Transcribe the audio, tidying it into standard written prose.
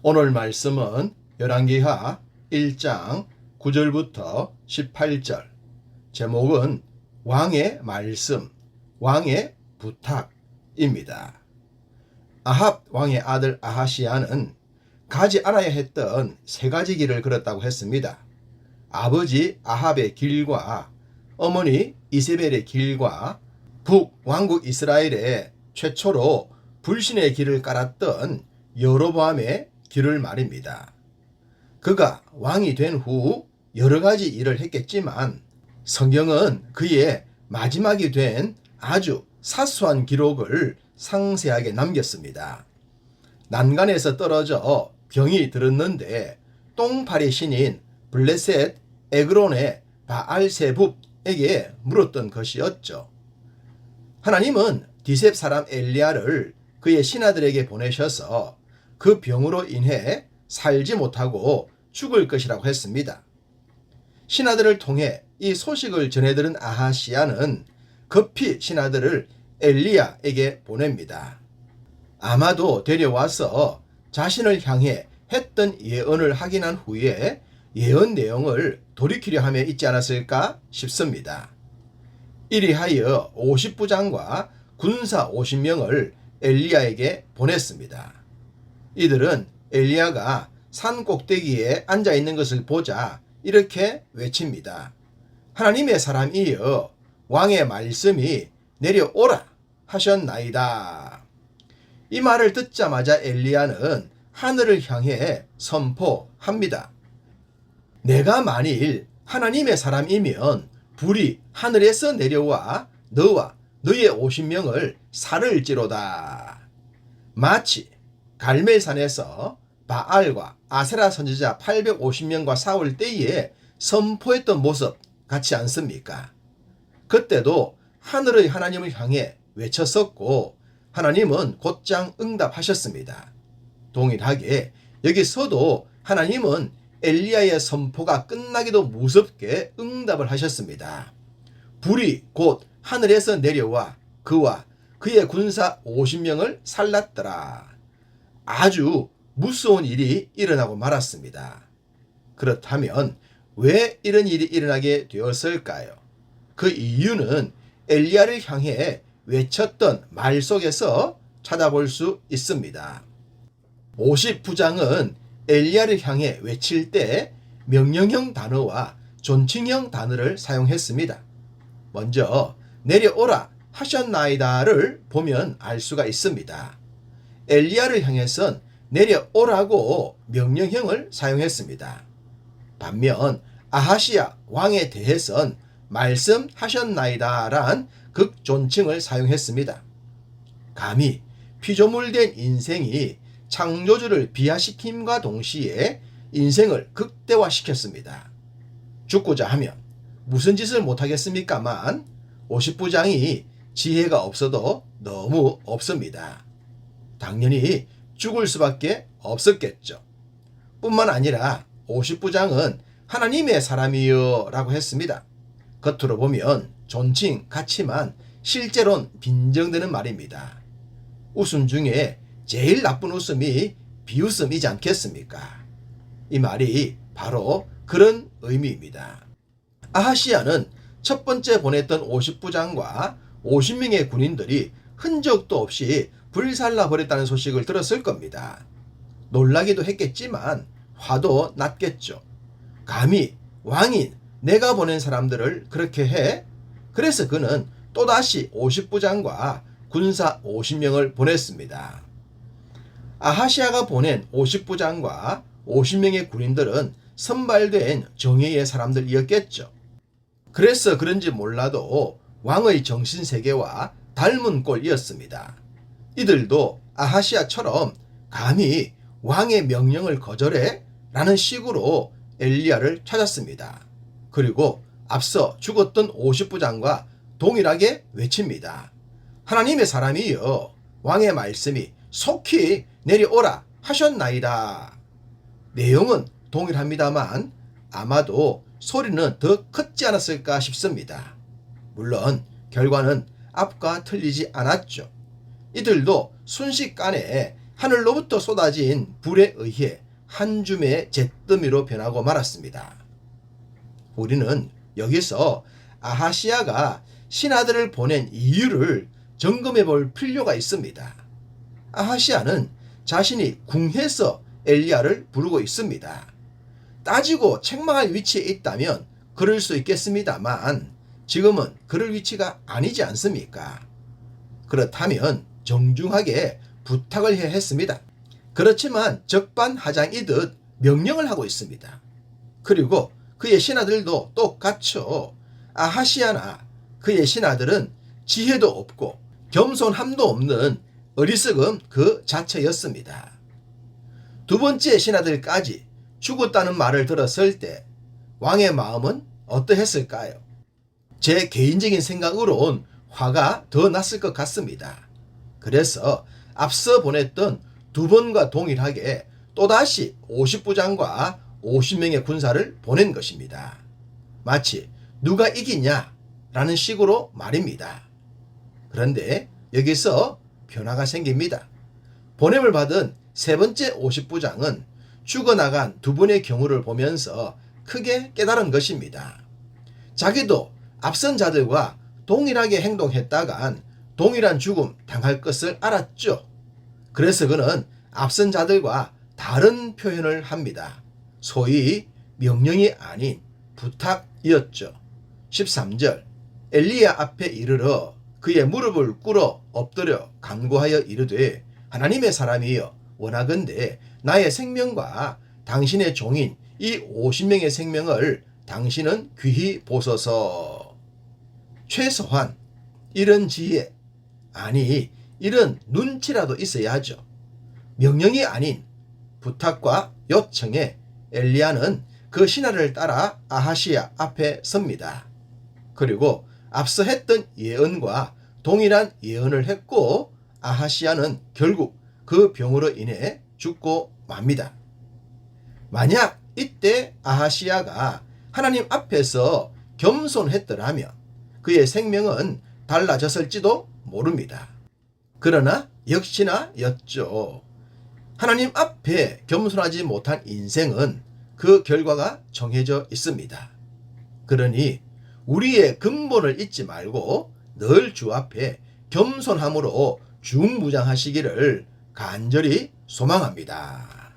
오늘 말씀은 열왕기하 1장 9절부터 18절, 제목은 왕의 말씀, 왕의 부탁입니다. 아합 왕의 아들 아하시야는 가지 않아야 했던 세 가지 길을 걸었다고 했습니다. 아버지 아합의 길과 어머니 이세벨의 길과 북왕국 이스라엘의 최초로 불신의 길을 깔았던 여로보암의 길을 말입니다. 그가 왕이 된 후 여러 가지 일을 했겠지만 성경은 그의 마지막이 된 아주 사소한 기록을 상세하게 남겼습니다. 난간에서 떨어져 병이 들었는데 똥파리 신인 블레셋 에그론의 바알세붑에게 물었던 것이었죠. 하나님은 디셉 사람 엘리야를 그의 신하들에게 보내셔서 그 병으로 인해 살지 못하고 죽을 것이라고 했습니다. 신하들을 통해 이 소식을 전해들은 아하시야는 급히 신하들을 엘리야에게 보냅니다. 아마도 데려와서 자신을 향해 했던 예언을 확인한 후에 예언 내용을 돌이키려 함에 있지 않았을까 싶습니다. 이리하여 50부장과 군사 50명을 엘리야에게 보냈습니다. 이들은 엘리야가 산 꼭대기에 앉아 있는 것을 보자 이렇게 외칩니다. 하나님의 사람이여, 왕의 말씀이 내려오라 하셨나이다. 이 말을 듣자마자 엘리야는 하늘을 향해 선포합니다. 내가 만일 하나님의 사람이면 불이 하늘에서 내려와 너와 너의 50명을 살을지로다. 마치 갈멜산에서 바알과 아세라 선지자 850명과 싸울 때에 선포했던 모습 같지 않습니까? 그때도 하늘의 하나님을 향해 외쳤었고 하나님은 곧장 응답하셨습니다. 동일하게 여기서도 하나님은 엘리야의 선포가 끝나기도 무섭게 응답을 하셨습니다. 불이 곧 하늘에서 내려와 그와 그의 군사 50명을 살랐더라. 아주 무서운 일이 일어나고 말았습니다. 그렇다면 왜 이런 일이 일어나게 되었을까요? 그 이유는 엘리야를 향해 외쳤던 말 속에서 찾아볼 수 있습니다. 50부장은 엘리야를 향해 외칠 때 명령형 단어와 존칭형 단어를 사용했습니다. 먼저 내려오라 하셨나이다를 보면 알 수가 있습니다. 엘리야를 향해선 내려오라고 명령형을 사용했습니다. 반면 아하시야 왕에 대해선 말씀하셨나이다란 극존칭을 사용했습니다. 감히 피조물된 인생이 창조주를 비하시킴과 동시에 인생을 극대화시켰습니다. 죽고자 하면 무슨 짓을 못하겠습니까만 50부장이 지혜가 없어도 너무 없습니다. 당연히 죽을 수밖에 없었겠죠. 뿐만 아니라 50부장은 하나님의 사람이요 라고 했습니다. 겉으로 보면 존칭 같지만 실제로는 빈정되는 말입니다. 웃음 중에 제일 나쁜 웃음이 비웃음이지 않겠습니까? 이 말이 바로 그런 의미입니다. 아하시야는 첫 번째 보냈던 50부장과 50명의 군인들이 흔적도 없이 불살라 버렸다는 소식을 들었을 겁니다. 놀라기도 했겠지만 화도 났겠죠. 감히 왕인 내가 보낸 사람들을 그렇게 해? 그래서 그는 또다시 50부장과 군사 50명을 보냈습니다. 아하시야가 보낸 50부장과 50명의 군인들은 선발된 정예의 사람들이었겠죠. 그래서 그런지 몰라도 왕의 정신세계와 닮은 꼴이었습니다. 이들도 아하시야처럼 감히 왕의 명령을 거절해? 라는 식으로 엘리야를 찾았습니다. 그리고 앞서 죽었던 50부장과 동일하게 외칩니다. 하나님의 사람이여, 왕의 말씀이 속히 내려오라 하셨나이다. 내용은 동일합니다만 아마도 소리는 더 컸지 않았을까 싶습니다. 물론 결과는 앞과 틀리지 않았죠. 이들도 순식간에 하늘로부터 쏟아진 불에 의해 한 줌의 잿더미로 변하고 말았습니다. 우리는 여기서 아하시야가 신하들을 보낸 이유를 점검해 볼 필요가 있습니다. 아하시야는 자신이 궁해서 엘리야를 부르고 있습니다. 따지고 책망할 위치에 있다면 그럴 수 있겠습니다만 지금은 그럴 위치가 아니지 않습니까? 그렇다면 정중하게 부탁을 해야 했습니다. 그렇지만 적반하장이듯 명령을 하고 있습니다. 그리고 그의 신하들도 똑같죠. 아하시야나 그의 신하들은 지혜도 없고 겸손함도 없는 어리석음 그 자체였습니다. 두 번째 신하들까지 죽었다는 말을 들었을 때 왕의 마음은 어떠했을까요? 제 개인적인 생각으론 화가 더 났을 것 같습니다. 그래서 앞서 보냈던 두 번과 동일하게 또다시 50부장과 50명의 군사를 보낸 것입니다. 마치 누가 이기냐라는 식으로 말입니다. 그런데 여기서 변화가 생깁니다. 보냄을 받은 세 번째 50부장은 죽어나간 두 분의 경우를 보면서 크게 깨달은 것입니다. 자기도 앞선 자들과 동일하게 행동했다간 동일한 죽음 당할 것을 알았죠. 그래서 그는 앞선 자들과 다른 표현을 합니다. 소위 명령이 아닌 부탁이었죠. 13절 엘리야 앞에 이르러 그의 무릎을 꿇어 엎드려 간구하여 이르되 하나님의 사람이여 원하건대 나의 생명과 당신의 종인 이 50명의 생명을 당신은 귀히 보소서. 최소한 이런 지혜, 아니 이런 눈치라도 있어야 하죠. 명령이 아닌 부탁과 요청에 엘리야는 그 신하를 따라 아하시야 앞에 섭니다. 그리고 앞서 했던 예언과 동일한 예언을 했고 아하시야는 결국 그 병으로 인해 죽고 맙니다. 만약 이때 아하시야가 하나님 앞에서 겸손했더라면 그의 생명은 달라졌을지도 모릅니다. 그러나 역시나 였죠. 하나님 앞에 겸손하지 못한 인생은 그 결과가 정해져 있습니다. 그러니 우리의 근본을 잊지 말고 늘 주 앞에 겸손함으로 중무장하시기를 간절히 소망합니다.